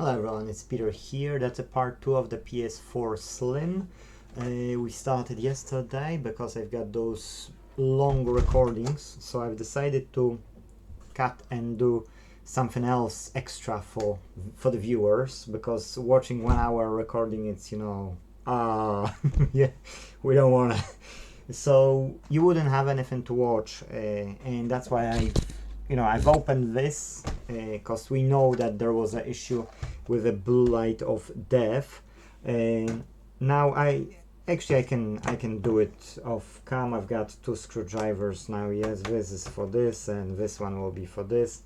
Hello everyone, it's Peter here. That's a part 2 of the PS4 Slim. We started yesterday because I've got those long recordings, so I've decided to cut and do something else extra for the viewers, because watching 1 hour recording, it's, you know, yeah, we don't wanna. So you wouldn't have anything to watch, and that's why I've opened this because we know that there was an issue with the blue light of death. Now I can do it off cam. I've got 2 screwdrivers now. Yes, this is for this and this one will be for this.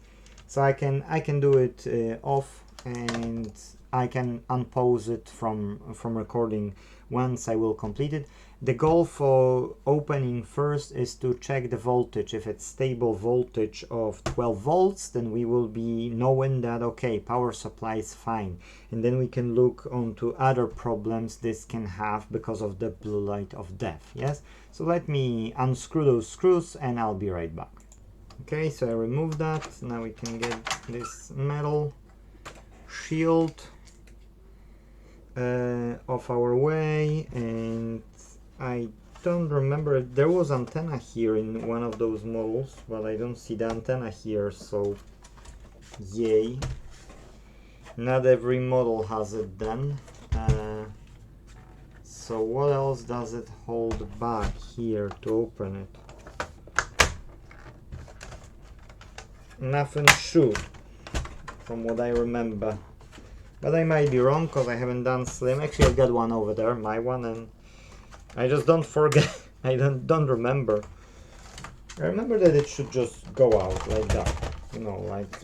So I can do it off, and I can unpause it from recording once I will complete it. The goal for opening first is to check the voltage. If it's stable voltage of 12 volts, then we will be knowing that okay, power supply is fine, and then we can look onto other problems this can have because of the blue light of death. Yes, so let me unscrew those screws and I'll be right back. Okay, so I removed that. Now we can get this metal shield off our way, and I don't remember if there was antenna here in one of those models, but I don't see the antenna here, so yay. Not every model has it then. So what else does it hold back here to open it? Nothing should, from what I remember. But I might be wrong because I haven't done Slim. Actually, I've got one over there, my one, and I just don't forget. I don't remember. I remember that it should just go out like that. You know, like...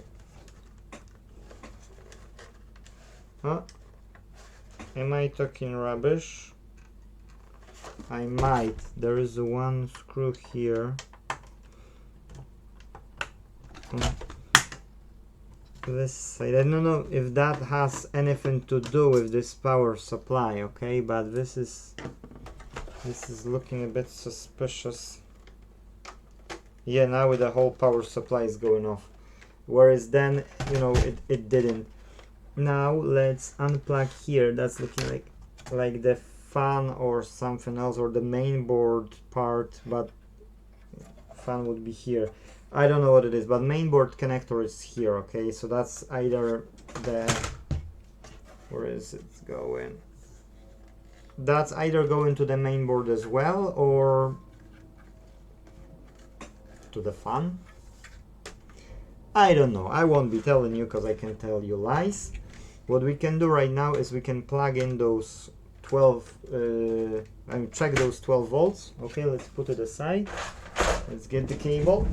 Huh? Am I talking rubbish? I might. There is one screw here. This side. I don't know if that has anything to do with this power supply, okay? But this is looking a bit suspicious. Yeah, now the whole power supply is going off, whereas then, you know, it didn't. Now let's unplug here. That's looking like the fan or something else, or the main board part, but fan would be here. I don't know what it is, but mainboard connector is here. Okay, so that's either the, where is it going? That's either going to the mainboard as well or to the fan. I don't know. I won't be telling you because I can tell you lies. What we can do right now is we can plug in those 12 and check those 12 volts. Okay, let's put it aside. Let's get the cable.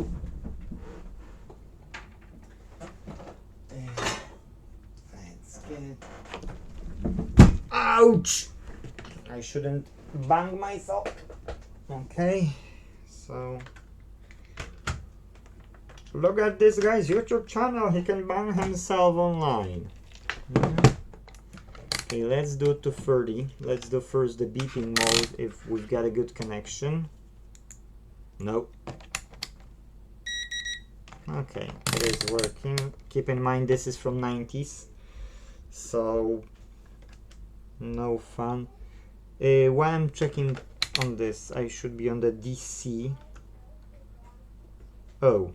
Ouch! I shouldn't bang myself. Okay, so look at this guy's YouTube channel. He can bang himself online. Okay, let's do it to 30. Let's do first the beeping mode if we've got a good connection. Nope. Okay, it is working. Keep in mind this is from 90s, so no fun. While I'm checking on this, I should be on the DC. Oh.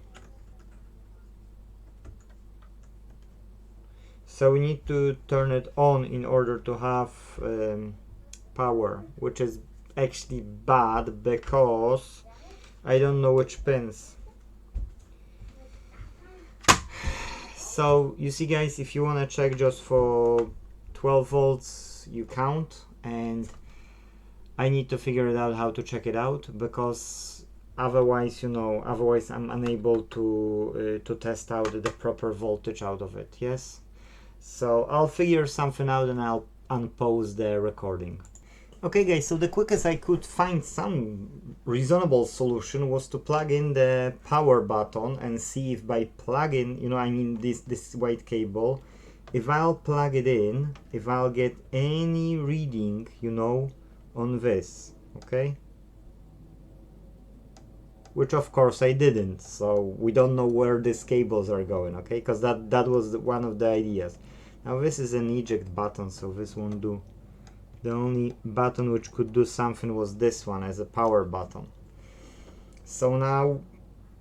So we need to turn it on in order to have power, which is actually bad because I don't know which pins. So you see guys, if you want to check just for 12 volts, you count, and I need to figure it out how to check it out, because otherwise, you know, otherwise I'm unable to test out the proper voltage out of it. Yes, so I'll figure something out and I'll unpause the recording. Okay guys, so the quickest I could find some reasonable solution was to plug in the power button and see if by plugging, you know, I mean this white cable, if I'll plug it in, if I'll get any reading, you know, on this, okay? Which of course I didn't, so we don't know where these cables are going, okay? Because that was one of the ideas. Now this is an eject button, so this won't do. The only button which could do something was this one as a power button. So now,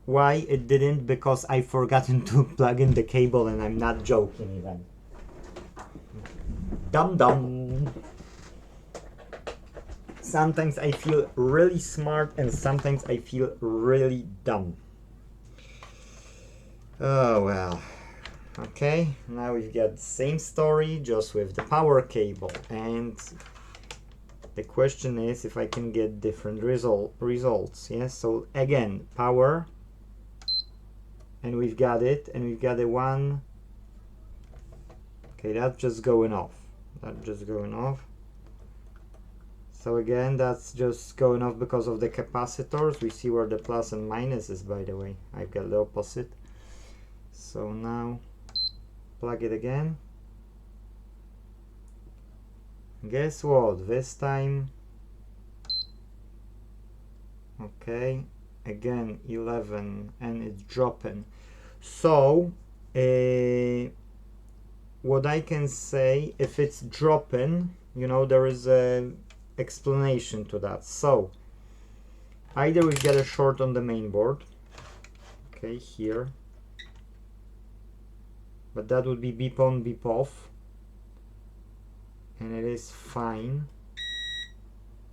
why it didn't? Because I forgotten to plug in the cable, and I'm not joking even. Dum. Sometimes I feel really smart and sometimes I feel really dumb. Oh well. Okay, now we've got the same story, just with the power cable, and the question is if I can get different results. Yes, so again, power, and we've got it, and we've got a one. Okay, that's just going off. So again, that's just going off because of the capacitors. We see where the plus and minus is, by the way. I've got the opposite. So now plug it again. Guess what? This time, okay, again 11, and it's dropping. So what I can say, if it's dropping, you know, there is a explanation to that. So either we get a short on the main board, okay, here, but that would be beep on, beep off, and it is fine,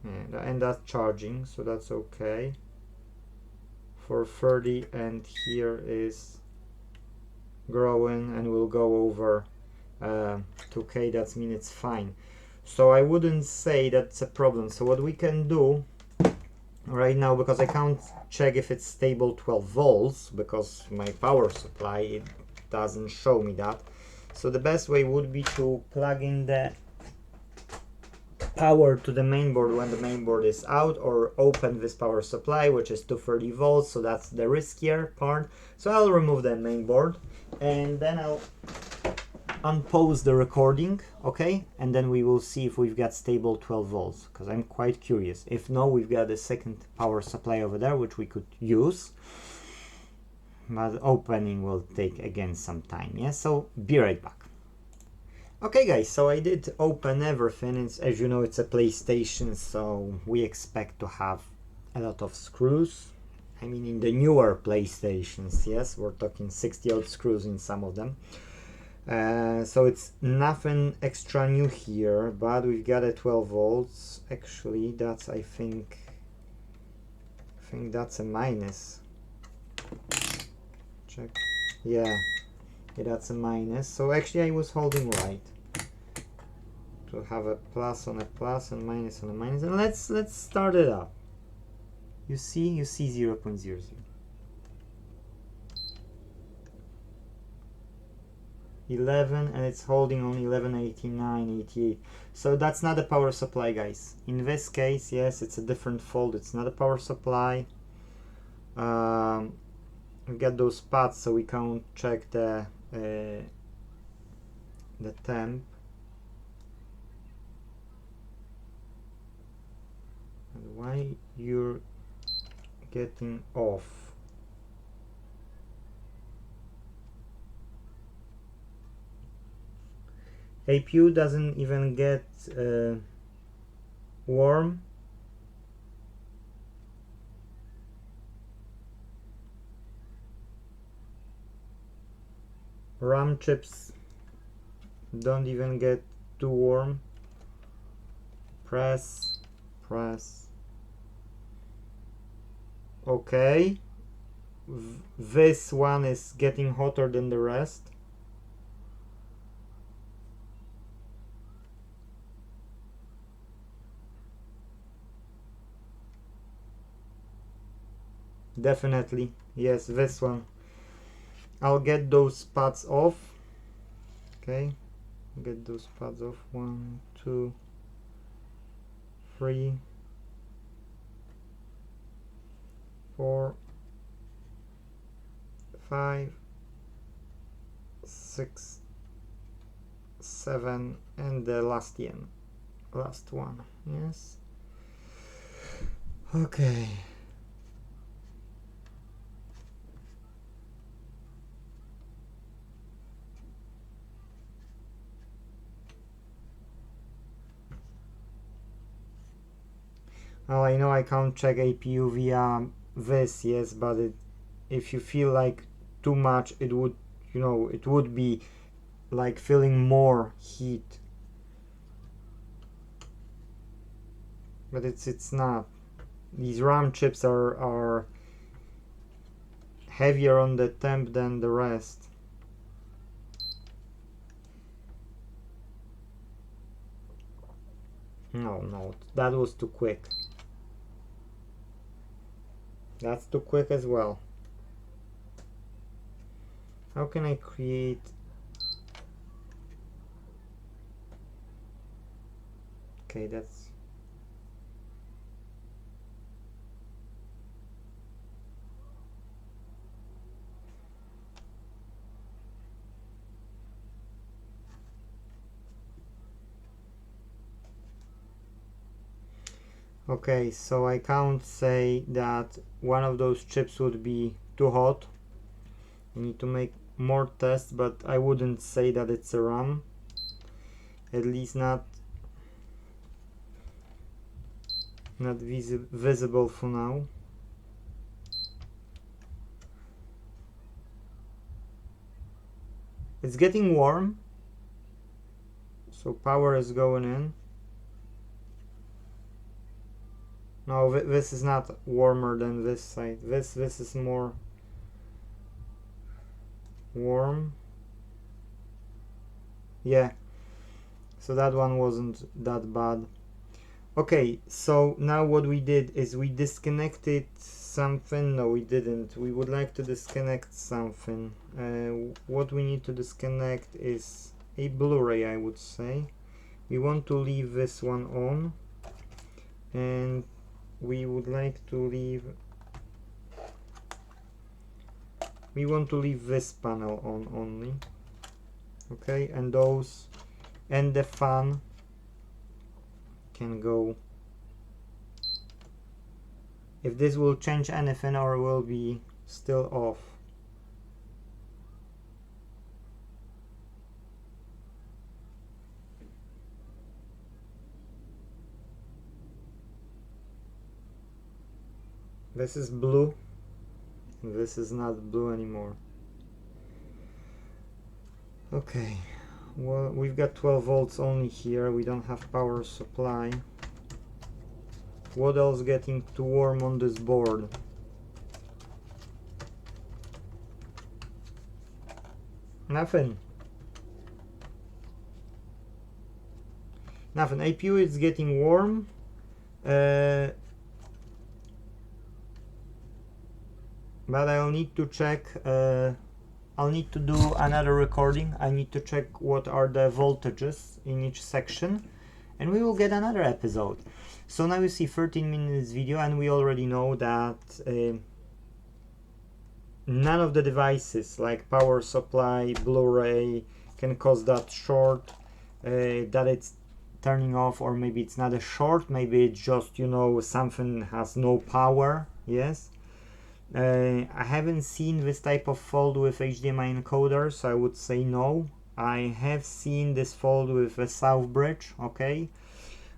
and that's charging, so that's okay for 30, and here is growing and will go over 2K. That means it's fine. So I wouldn't say that's a problem. So what we can do right now, because I can't check if it's stable 12 volts because my power supply, it doesn't show me that. So the best way would be to plug in the power to the main board when the main board is out, or open this power supply, which is 230 volts, so that's the riskier part. So I'll remove the main board and then I'll unpause the recording, okay, and then we will see if we've got stable 12 volts, because I'm quite curious. If no, we've got a second power supply over there which we could use, but opening will take again some time. Yeah, so be right back. Okay guys, so I did open everything. It's, as you know, it's a PlayStation, so we expect to have a lot of screws. I mean, in the newer PlayStations, yes, we're talking 60 odd screws in some of them. So it's nothing extra new here, but we've got a 12 volts. Actually, that's, I think that's a minus. Check. Yeah, that's a minus. So actually I was holding right. To have a plus on a plus and minus on a minus, and let's start it up. You see 0.00. And it's holding only 1189.88. So that's not a power supply, guys. In this case, yes, it's a different fault. It's not a power supply. We got those pads, so we can't check the temp. And why you're getting off? APU doesn't even get warm. RAM chips don't even get too warm. Press. Okay, this one is getting hotter than the rest. Definitely, yes, this one. I'll get those pads off. Okay, get those pads off. 1, 2, 3, 4, 5, 6, 7, and the last one. Yes. Okay. Oh, I know I can't check APU via this, yes, but if you feel like too much, it would, you know, it would be like feeling more heat. But it's not. These RAM chips are heavier on the temp than the rest. No, that was too quick. That's too quick as well. How can I create... Okay, that's... Okay, so I can't say that one of those chips would be too hot. I need to make more tests, but I wouldn't say that it's a RAM. At least not visible for now. It's getting warm, so power is going in. No, this is not warmer than this side. This is more warm. Yeah, so that one wasn't that bad. Okay, so now what we did is we disconnected something. No, we didn't. We would like to disconnect something. What we need to disconnect is a Blu-ray, I would say. We want to leave this one on, and we would like to leave... We want to leave this panel on only. Okay, and those and the fan can go. If this will change anything or will be still off. This is blue. This is not blue anymore. Okay, well, we've got 12 volts only here. We don't have power supply. What else getting too warm on this board? Nothing. Nothing. APU is getting warm. But I'll need to check. I'll need to do another recording. I need to check what are the voltages in each section, and we will get another episode. So now you see 13 minutes video, and we already know that none of the devices like power supply, Blu-ray can cause that short, that it's turning off, or maybe it's not a short, maybe it's just, you know, something has no power. Yes. I haven't seen this type of fault with HDMI encoder, so I would say no. I have seen this fault with a South Bridge, okay?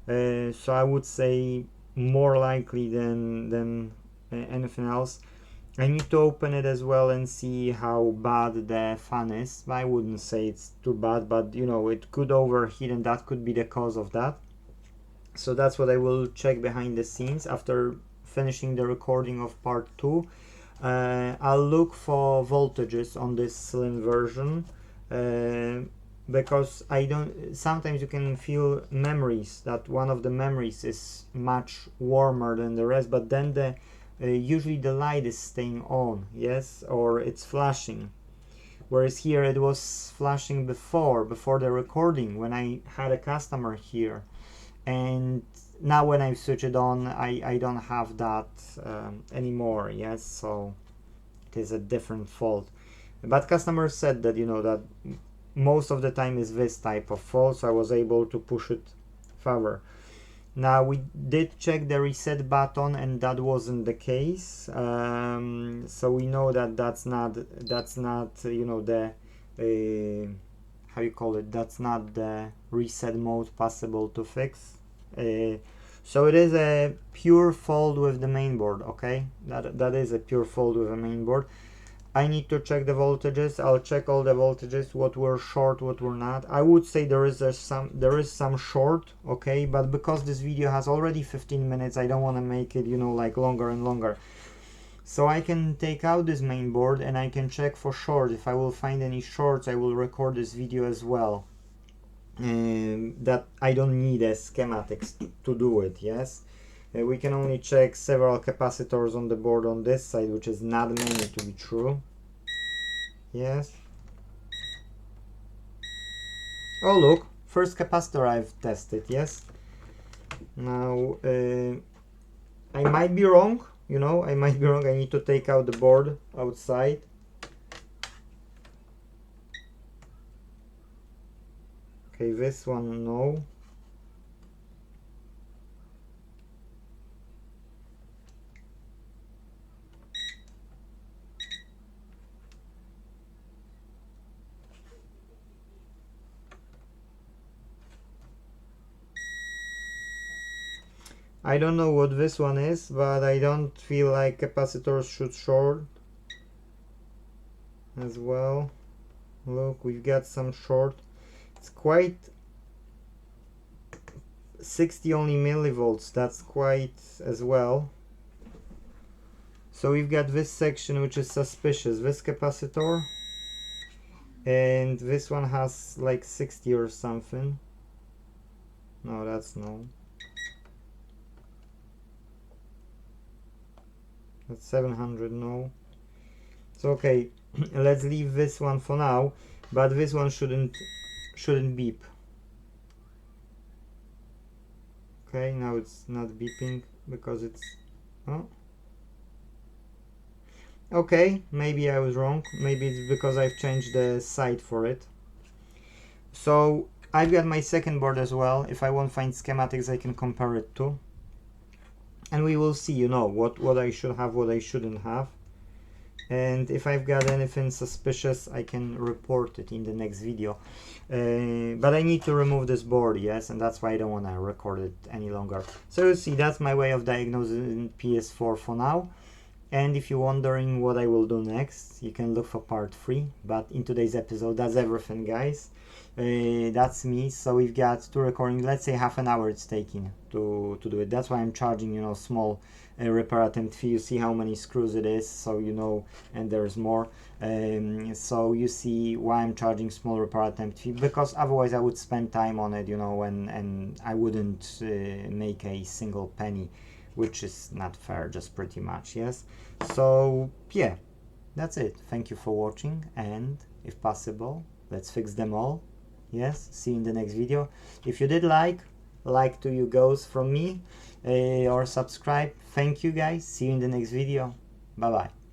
So I would say more likely than anything else. I need to open it as well and see how bad the fan is. I wouldn't say it's too bad, but you know, it could overheat and that could be the cause of that. So that's what I will check behind the scenes after finishing the recording of part 2. I'll look for voltages on this Slim version, because I don't... Sometimes you can feel memories, that one of the memories is much warmer than the rest, but then the usually the light is staying on, yes, or it's flashing. Whereas here it was flashing before the recording when I had a customer here, and now when I switch it on, I don't have that anymore. Yes, so it is a different fault. But customers said that, you know, that most of the time is this type of fault, so I was able to push it further. Now we did check the reset button, and that wasn't the case. So we know that that's not you know, the how you call it, that's not the reset mode possible to fix. So it is a pure fold with the mainboard, okay? That is a pure fold with a mainboard. I need to check the voltages. I'll check all the voltages, what were short, what were not. I would say there is some short, okay, but because this video has already 15 minutes, I don't want to make it, you know, like longer and longer. So I can take out this mainboard and I can check for short. If I will find any shorts, I will record this video as well. That I don't need a schematics to do it, yes. We can only check several capacitors on the board on this side, which is not many to be true. Yes. Oh look, first capacitor I've tested, yes. Now, I might be wrong, you know, I might be wrong. I need to take out the board outside. Okay, this one, no. I don't know what this one is, but I don't feel like capacitors should short as well. Look, we've got some short. It's quite 60 only millivolts, that's quite as well. So we've got this section which is suspicious, this capacitor, and this one has like 60 or something. No, that's no. That's 700, no. So okay, let's leave this one for now, but this one shouldn't beep. Okay, now it's not beeping because it's, oh. Okay, maybe I was wrong. Maybe it's because I've changed the side for it. So I've got my second board as well. If I won't find schematics, I can compare it to. And we will see, you know, what I should have, what I shouldn't have. And if I've got anything suspicious, I can report it in the next video. But I need to remove this board, yes, and that's why I don't want to record it any longer. So you see, that's my way of diagnosing PS4 for now. And if you're wondering what I will do next, you can look for part 3. But in today's episode, that's everything, guys. That's me. So we've got 2 recordings. Let's say half an hour it's taking to do it. That's why I'm charging, you know, small repair attempt fee. You see how many screws it is, so you know, and there's more. So you see why I'm charging small repair attempt fee, because otherwise I would spend time on it, you know, and I wouldn't make a single penny, which is not fair, just pretty much, yes. So yeah, that's it. Thank you for watching, and if possible, let's fix them all. Yes, see you in the next video. If you did like to you goes from me, or subscribe. Thank you guys, see you in the next video. Bye bye.